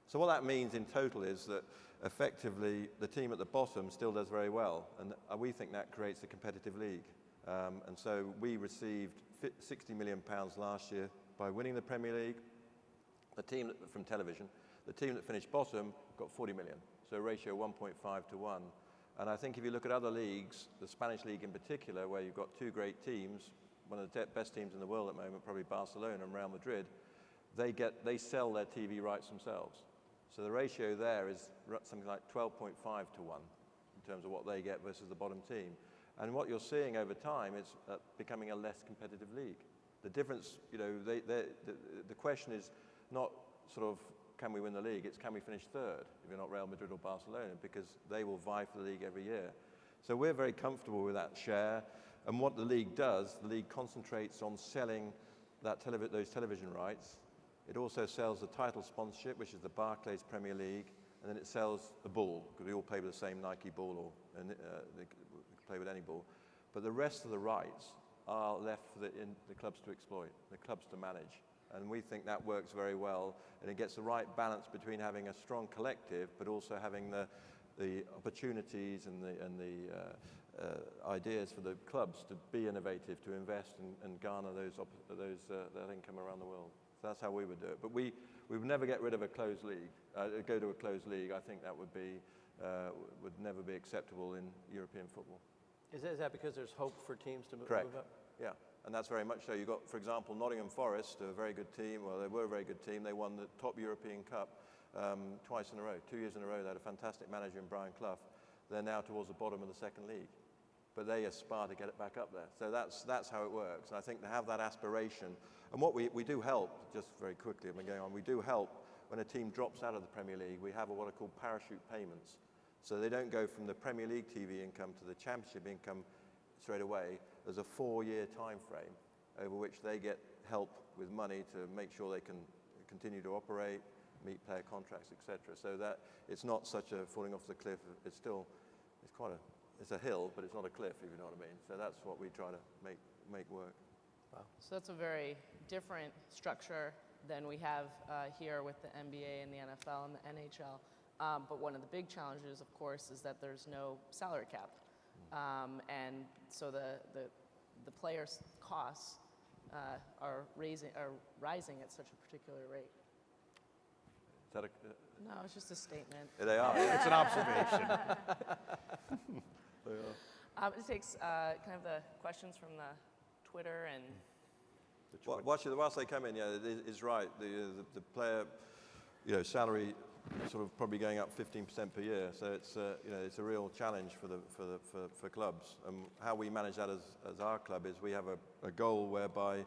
So what that means in total is that effectively the team at the bottom still does very well, and we think that creates a competitive league. And so we received £60 million last year by winning the Premier League. The team from television, the team that finished bottom got 40 million, so a ratio 1.5 to 1. And I think if you look at other leagues, the Spanish league in particular, where you've got 2 great teams, one of the best teams in the world at the moment, probably Barcelona and Real Madrid, they sell their TV rights themselves. So the ratio there is something like 12.5 to 1 in terms of what they get versus the bottom team. And what you're seeing over time is becoming a less competitive league. The difference, the question is not sort of can we win the league, it's can we finish third if you're not Real Madrid or Barcelona, because they will vie for the league every year. So we're very comfortable with that share. And what the league does, the league concentrates on selling those television rights. It also sells the title sponsorship, which is the Barclays Premier League, and then it sells the ball, because we all play with the same Nike ball, and they can play with any ball. But the rest of the rights are left for the clubs to exploit, the clubs to manage. And we think that works very well, and it gets the right balance between having a strong collective, but also having the opportunities and the ideas for the clubs to be innovative, to invest and garner that income around the world. So that's how we would do it. But we would never get rid of a closed league. Go to a closed league, I think that would never be acceptable in European football. Is that because there's hope for teams to move up? Yeah, and that's very much so. You've got, for example, Nottingham Forest, a very good team. Well, they were a very good team. They won the top European Cup twice in a row, 2 years in a row. They had a fantastic manager in Brian Clough. They're now towards the bottom of the second league, but they aspire to get it back up there. So that's how it works. And I think to have that aspiration, and what we do help, just very quickly, I've been going on, we do help when a team drops out of the Premier League. We have what are called parachute payments. So they don't go from the Premier League TV income to the Championship income straight away. There's a 4-year time frame over which they get help with money to make sure they can continue to operate, meet player contracts, etc. So that it's not such a falling off the cliff. It's a hill, but it's not a cliff, if you know what I mean. So that's what we try to make work. Wow. So that's a very different structure than we have here with the NBA and the NFL and the NHL. But one of the big challenges, of course, is that there's no salary cap. And so the players' costs are rising at such a particular rate. Is that No, it's just a statement. They are. It's an observation. They are. It takes kind of the questions from the Twitter and. Whilst they come in, yeah, it is right. The player, salary, sort of probably going up 15% per year. So it's a real challenge for clubs. And how we manage that as our club is we have a goal whereby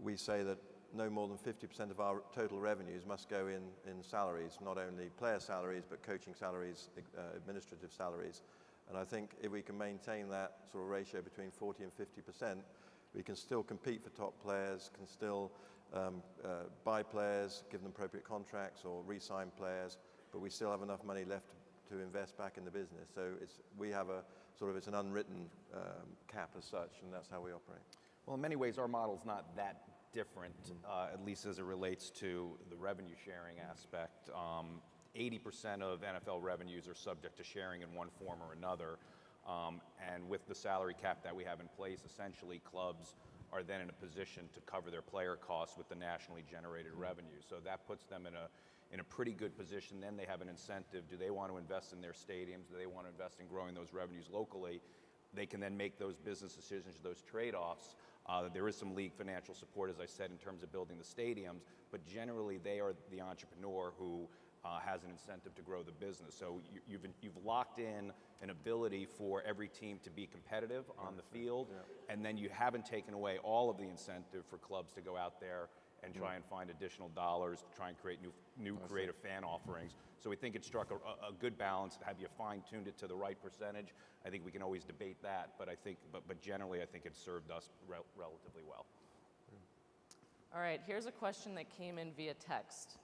we say that no more than 50% of our total revenues must go in salaries, not only player salaries but coaching salaries, administrative salaries. And I think if we can maintain that sort of ratio between 40 and 50%, we can still compete for top players, can still buy players, give them appropriate contracts or re-sign players, but we still have enough money left to invest back in the business. So we have it's an unwritten cap as such, and that's how we operate. Well, in many ways, our model's not that different, at least as it relates to the revenue sharing aspect. 80% of NFL revenues are subject to sharing in one form or another. And with the salary cap that we have in place, essentially clubs are then in a position to cover their player costs with the nationally generated revenue. So that puts them in a pretty good position. Then they have an incentive. Do they want to invest in their stadiums? Do they want to invest in growing those revenues locally? They can then make those business decisions, those trade-offs. There is some league financial support, as I said, in terms of building the stadiums, but generally they are the entrepreneur who has an incentive to grow the business. So you've locked in an ability for every team to be competitive on the field, and then you haven't taken away all of the incentive for clubs to go out there and try and find additional dollars to try and create new creative fan offerings. So we think it struck a good balance. Have you fine-tuned it to the right percentage? I think we can always debate that, but generally I think it served us relatively well. All right, here's a question that came in via text.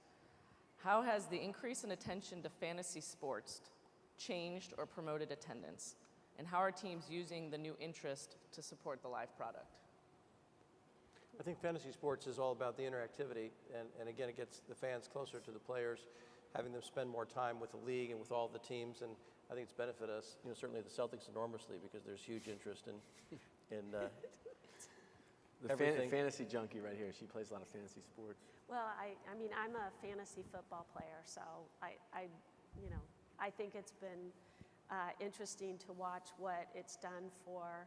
How has the increase in attention to fantasy sports changed or promoted attendance? And how are teams using the new interest to support the live product? I think fantasy sports is all about the interactivity, and again, it gets the fans closer to the players, having them spend more time with the league and with all the teams, and I think it's benefited us, certainly the Celtics enormously, because there's huge interest in The everything. fantasy junkie right here. She plays a lot of fantasy sports. Well, I mean, I'm a fantasy football player, so I think it's been interesting to watch what it's done for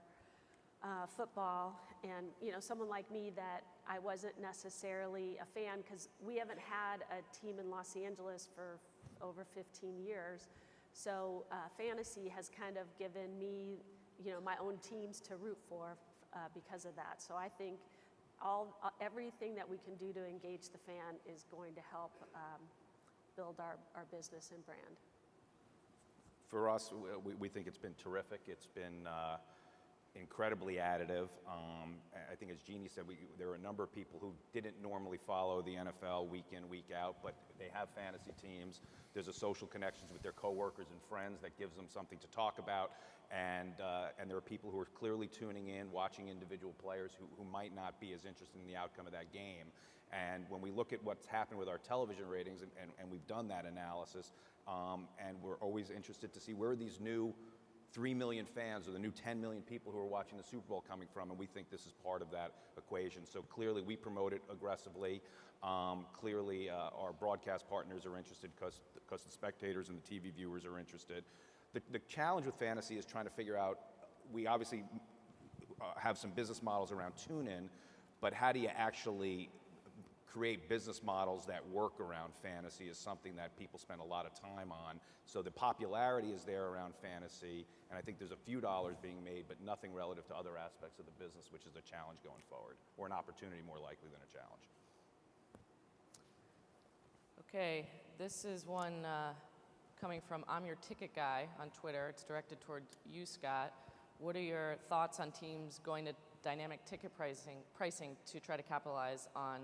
football, and someone like me that I wasn't necessarily a fan, because we haven't had a team in Los Angeles for over 15 years, so fantasy has kind of given me my own teams to root for because of that. So I think everything that we can do to engage the fan is going to help build our business and brand. For us, we think it's been terrific. It's been incredibly additive. I think as Jeannie said, there are a number of people who didn't normally follow the NFL week in, week out, but they have fantasy teams. There's a social connections with their coworkers and friends that gives them something to talk about. And there are people who are clearly tuning in, watching individual players who might not be as interested in the outcome of that game. And when we look at what's happened with our television ratings, and we've done that analysis, and we're always interested to see where are these new 3 million fans or the new 10 million people who are watching the Super Bowl coming from, and we think this is part of that equation. So clearly we promote it aggressively. Clearly our broadcast partners are interested because the spectators and the TV viewers are interested. The challenge with fantasy is trying to figure out, we obviously have some business models around tune-in, but how do you actually create business models that work around fantasy is something that people spend a lot of time on. So the popularity is there around fantasy, and I think there's a few dollars being made, but nothing relative to other aspects of the business, which is a challenge going forward, or an opportunity more likely than a challenge. Okay, this is one coming from I'm Your Ticket Guy on Twitter. It's directed toward you, Scott. What are your thoughts on teams going to dynamic ticket pricing to try to capitalize on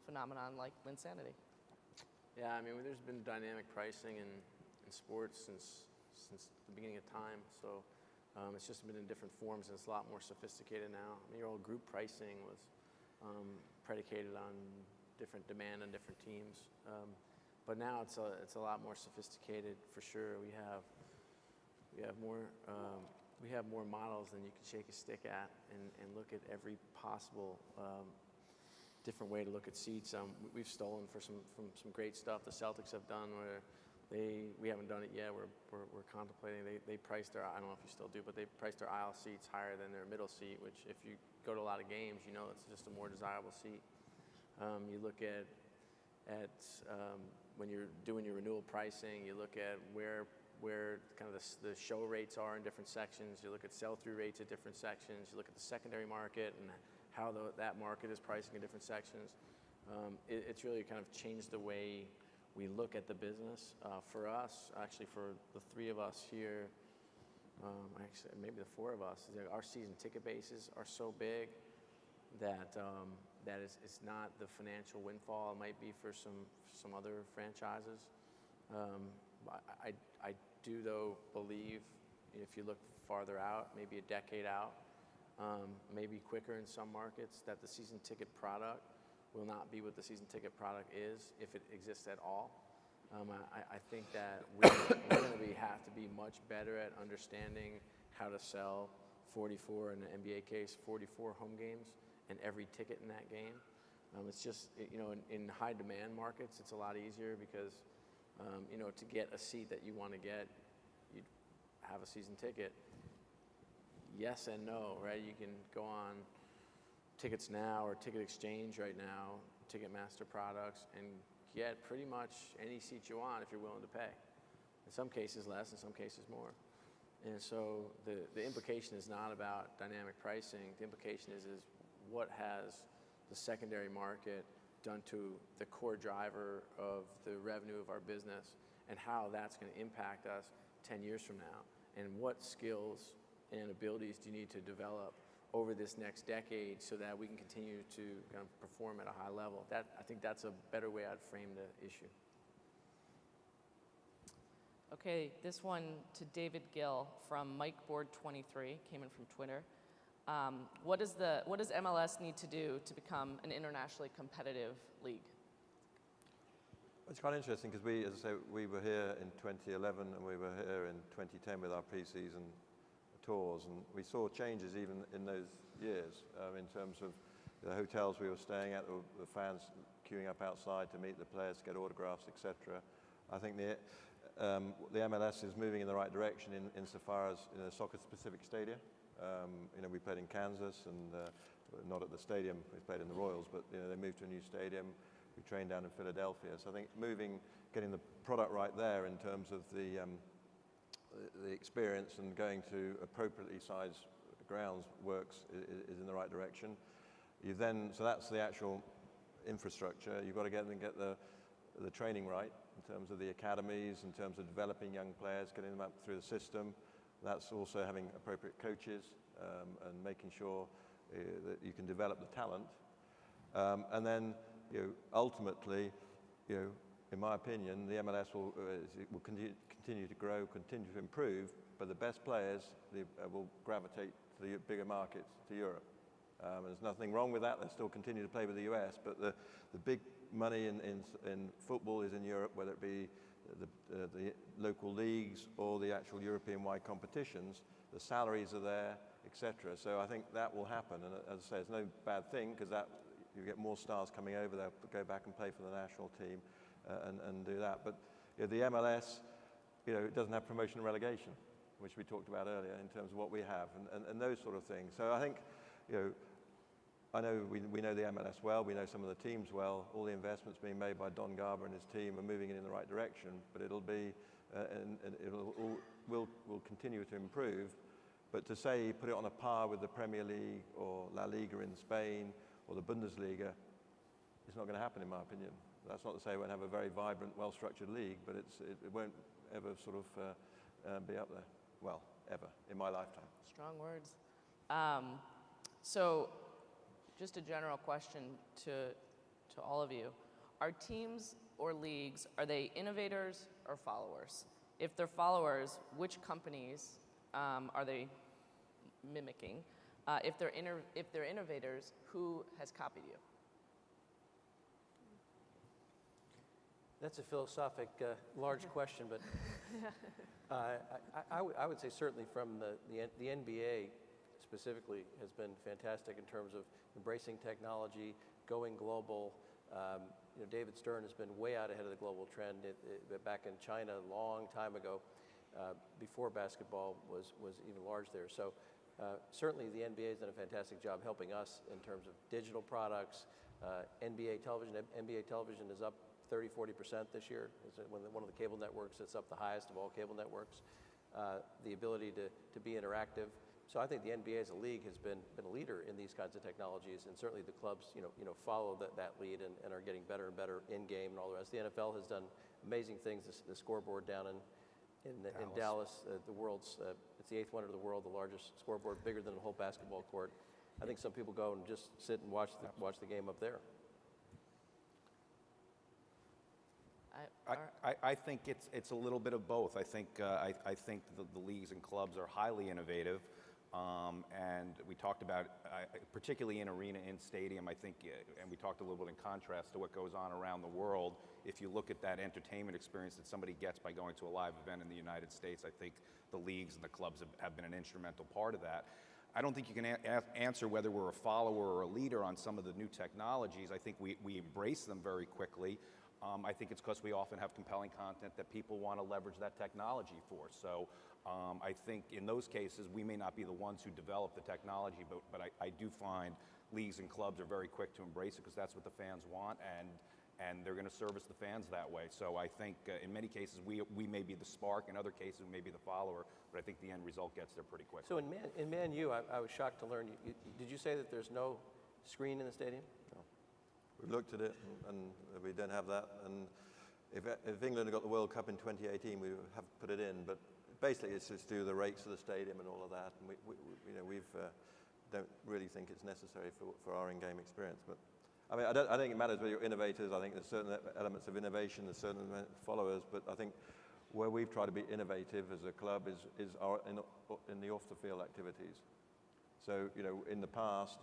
phenomenon like Linsanity? Yeah, I mean, there's been dynamic pricing in sports since the beginning of time. So it's just been in different forms, and it's a lot more sophisticated now. I mean, your old group pricing was predicated on different demand on different teams. But now it's a lot more sophisticated for sure. We have more models than you can shake a stick at, and look at every possible different way to look at seats. We've stolen from some great stuff the Celtics have done, where we haven't done it yet. We're contemplating. They priced their, I don't know if you still do, but they priced their aisle seats higher than their middle seat, which if you go to a lot of games, it's just a more desirable seat. You look at when you're doing your renewal pricing, you look at where kind of the show rates are in different sections. You look at sell-through rates at different sections. You look at the secondary market and how that market is pricing in different sections. It's really kind of changed the way we look at the business. For us, actually for the three of us here, actually maybe the four of us, our season ticket bases are so big that it's not the financial windfall it might be for some other franchises. I do, though, believe if you look farther out, maybe a decade out, maybe quicker in some markets, that the season ticket product will not be what the season ticket product is, if it exists at all. I think that we're going to have to be much better at understanding how to sell 44, in the NBA case, 44 home games and every ticket in that game. It's just, in high demand markets, it's a lot easier because, to get a seat that you want to get, you have a season ticket. Yes and no, right? You can go on Tickets Now or Ticket Exchange right now, Ticketmaster products, and get pretty much any seat you want if you're willing to pay. In some cases less, in some cases more. And so the implication is not about dynamic pricing. The implication is what has the secondary market done to the core driver of the revenue of our business, and how that's going to impact us 10 years from now, and what skills and abilities do you need to develop over this next decade so that we can continue to kind of perform at a high level. I think that's a better way I'd frame the issue. Okay, this one to David Gill from MikeBoard23, came in from Twitter. What does MLS need to do to become an internationally competitive league? It's quite interesting because as I say, we were here in 2011 and we were here in 2010 with our pre-season tours, and we saw changes even in those years in terms of the hotels we were staying at, the fans queuing up outside to meet the players, get autographs, etc. I think the MLS is moving in the right direction insofar as soccer-specific stadia. We played in Kansas and not at the stadium. We played in the Royals, but they moved to a new stadium. We trained down in Philadelphia. So I think getting the product right there in terms of the experience and going to appropriately sized grounds is in the right direction. So that's the actual infrastructure. You've got to get the training right in terms of the academies, in terms of developing young players, getting them up through the system. That's also having appropriate coaches and making sure that you can develop the talent. And then, ultimately, in my opinion, the MLS will continue to grow, continue to improve, but the best players will gravitate to the bigger markets, to Europe. There's nothing wrong with that. They'll still continue to play with the US, but the big money in football is in Europe, whether it be the local leagues or the actual European-wide competitions. The salaries are there, etc. So I think that will happen. And as I say, it's no bad thing because you get more stars coming over. They'll go back and play for the national team and do that. But the MLS, it doesn't have promotion and relegation, which we talked about earlier in terms of what we have and those sort of things. So I think, I know we know the MLS well, we know some of the teams well. All the investments being made by Don Garber and his team are moving in the right direction, but it'll continue to improve. But to say put it on a par with the Premier League or La Liga in Spain or the Bundesliga, it's not going to happen in my opinion. That's not to say it won't have a very vibrant, well-structured league, but it won't ever sort of be up there. Well, ever in my lifetime. Strong words. So just a general question to all of you. Are teams or leagues, are they innovators or followers? If they're followers, which companies are they mimicking? If they're innovators, who has copied you? That's a philosophic, large question, but I would say certainly from the NBA specifically has been fantastic in terms of embracing technology, going global. David Stern has been way out ahead of the global trend back in China a long time ago, before basketball was even large there. So certainly the NBA has done a fantastic job helping us in terms of digital products. NBA television is up 30-40% this year. It's one of the cable networks that's up the highest of all cable networks. The ability to be interactive. So I think the NBA as a league has been a leader in these kinds of technologies, and certainly the clubs follow that lead and are getting better and better in game and all the rest. The NFL has done amazing things. The scoreboard down in Dallas, the world's it's the 8th wonder of the world, the largest scoreboard, bigger than a whole basketball court. I think some people go and just sit and watch the game up there. I think it's a little bit of both. I think the leagues and clubs are highly innovative. And we talked about, particularly in arena, in stadium, I think, and we talked a little bit in contrast to what goes on around the world. If you look at that entertainment experience that somebody gets by going to a live event in the United States, I think the leagues and the clubs have been an instrumental part of that. I don't think you can answer whether we're a follower or a leader on some of the new technologies. I think we embrace them very quickly. I think it's because we often have compelling content that people want to leverage that technology for. So I think in those cases, we may not be the ones who develop the technology, but I do find leagues and clubs are very quick to embrace it because that's what the fans want, and they're going to service the fans that way. So I think in many cases, we may be the spark. In other cases, we may be the follower, but I think the end result gets there pretty quickly. So in Man U, I was shocked to learn, did you say that there's no screen in the stadium? No. We looked at it, and we don't have that. And if England had got the World Cup in 2018, we would have put it in. But basically, it's just to do the rates of the stadium and all of that. And we don't really think it's necessary for our in-game experience. But I mean, I think it matters whether you're innovators. I think there's certain elements of innovation, there's certain followers. But I think where we've tried to be innovative as a club is in the off-the-field activities. So, in the past,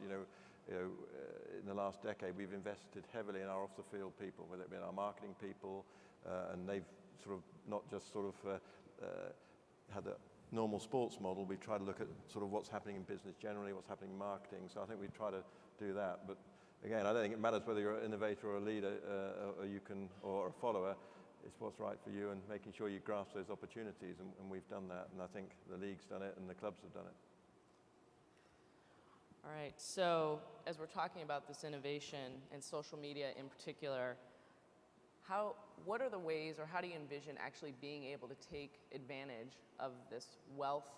in the last decade, we've invested heavily in our off-the-field people, whether it be our marketing people, and they've sort of not just sort of had a normal sports model. We try to look at sort of what's happening in business generally, what's happening in marketing. So I think we try to do that. But again, I don't think it matters whether you're an innovator or a leader, or a follower. It's what's right for you and making sure you grasp those opportunities, and we've done that. And I think the league's done it and the clubs have done it. All right, so as we're talking about this innovation and social media in particular, what are the ways, or how do you envision actually being able to take advantage of this wealth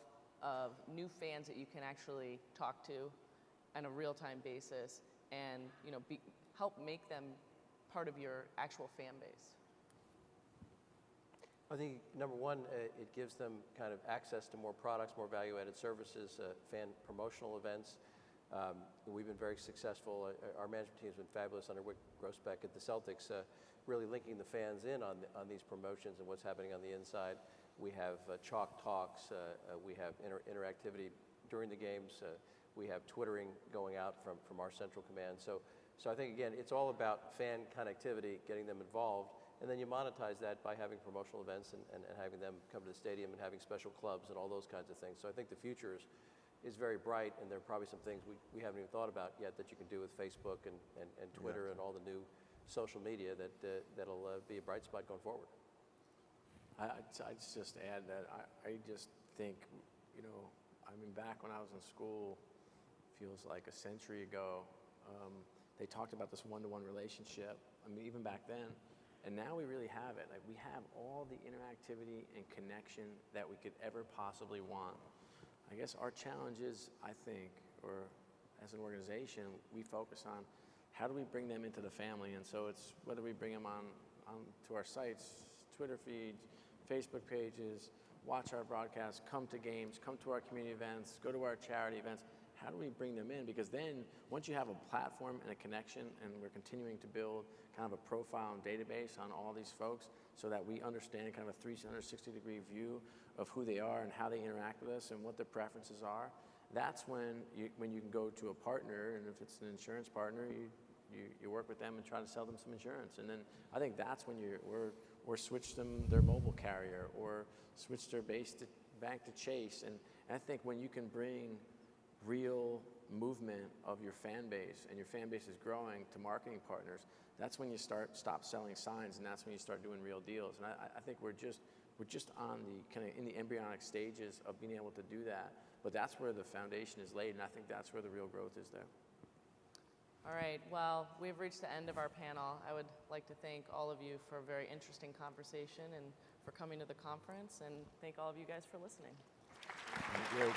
of new fans that you can actually talk to on a real-time basis and help make them part of your actual fan base? I think, number one, it gives them kind of access to more products, more value-added services, fan promotional events. We've been very successful. Our management team has been fabulous under Wyc Grousbeck at the Celtics, really linking the fans in on these promotions and what's happening on the inside. We have chalk talks. We have interactivity during the games. We have Twittering going out from our central command. So I think, again, it's all about fan connectivity, getting them involved, and then you monetize that by having promotional events and having them come to the stadium and having special clubs and all those kinds of things. So I think the future is very bright, and there are probably some things we haven't even thought about yet that you can do with Facebook and Twitter and all the new social media that'll be a bright spot going forward. I'd just add that I just think, back when I was in school, feels like a century ago, they talked about this one-to-one relationship. Even back then. And now we really have it. Like, we have all the interactivity and connection that we could ever possibly want. I guess our challenge is, I think, or as an organization, we focus on how do we bring them into the family. And so it's whether we bring them on to our sites, Twitter feeds, Facebook pages, watch our broadcasts, come to games, come to our community events, go to our charity events. How do we bring them in? Because then once you have a platform and a connection, and we're continuing to build kind of a profile and database on all these folks so that we understand kind of a 360-degree view of who they are and how they interact with us and what their preferences are, that's when you can go to a partner, and if it's an insurance partner, you work with them and try to sell them some insurance. And then I think that's when or switch them their mobile carrier, or switch their bank to Chase. And I think when you can bring real movement of your fan base, and your fan base is growing to marketing partners, that's when you stop selling signs, and that's when you start doing real deals. And I think we're just on the kind of in the embryonic stages of being able to do that. But that's where the foundation is laid, and I think that's where the real growth is there. All right, well, we've reached the end of our panel. I would like to thank all of you for a very interesting conversation and for coming to the conference, and thank all of you guys for listening. Thank you.